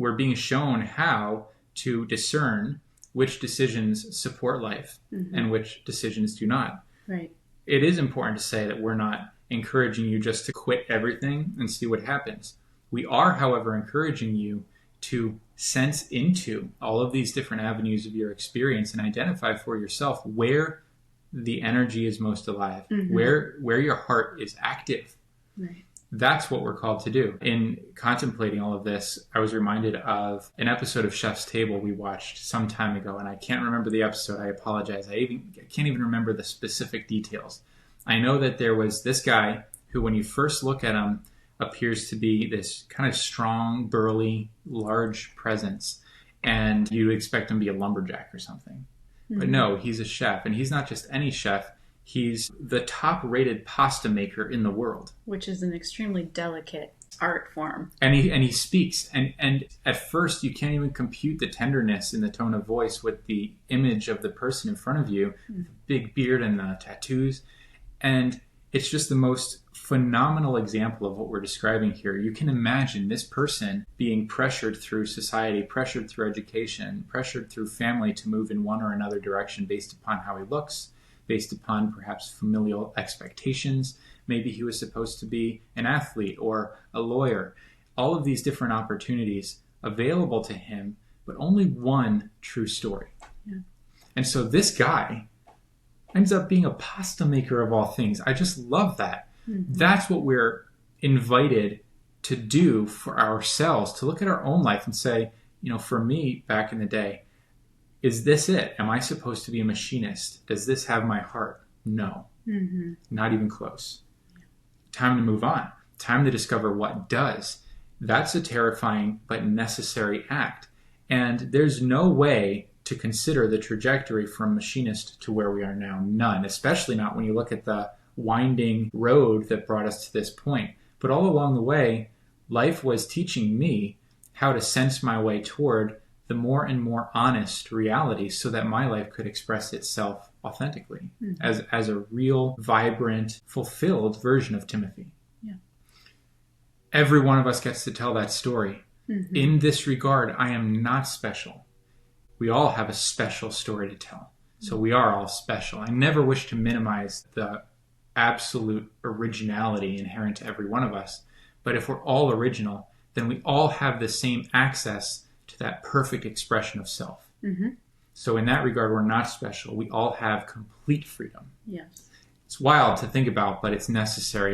we're being shown how to discern which decisions support life and which decisions do not. Right. It is important to say that we're not encouraging you just to quit everything and see what happens. We are, however, encouraging you to sense into all of these different avenues of your experience and identify for yourself where the energy is most alive, where your heart is active. Right. That's what we're called to do. In contemplating all of this, I was reminded of an episode of Chef's Table we watched some time ago, and I can't remember the episode. I apologize. I can't even remember the specific details. I know that there was this guy who, when you first look at him, appears to be this kind of strong, burly, large presence, and you'd expect him to be a lumberjack or something. But no, he's a chef, and he's not just any chef. He's the top-rated pasta maker in the world. Which is an extremely delicate art form. And he speaks, and at first you can't even compute the tenderness in the tone of voice with the image of the person in front of you, the big beard and the tattoos. And it's just the most phenomenal example of what we're describing here. You can imagine this person being pressured through society, pressured through education, pressured through family to move in one or another direction based upon how he looks, based upon perhaps familial expectations. Maybe he was supposed to be an athlete or a lawyer. All of these different opportunities available to him, but only one true story. Yeah. And so this guy ends up being a pasta maker of all things. I just love that. That's what we're invited to do for ourselves, to look at our own life and say, for me back in the day, is this it? Am I supposed to be a machinist? Does this have my heart? No, not even close. Time to move on. Time to discover what does. That's a terrifying but necessary act. And there's no way to consider the trajectory from machinist to where we are now. None, especially not when you look at the winding road that brought us to this point. But all along the way, life was teaching me how to sense my way toward the more and more honest reality so that my life could express itself authentically as a real, vibrant, fulfilled version of Timothy. Yeah. Every one of us gets to tell that story. In this regard, I am not special. We all have a special story to tell. So we are all special. I never wish to minimize the absolute originality inherent to every one of us. But if we're all original, then we all have the same access to that perfect expression of self. So in that regard, we're not special. We all have complete freedom. Yes. It's wild to think about, but it's necessary.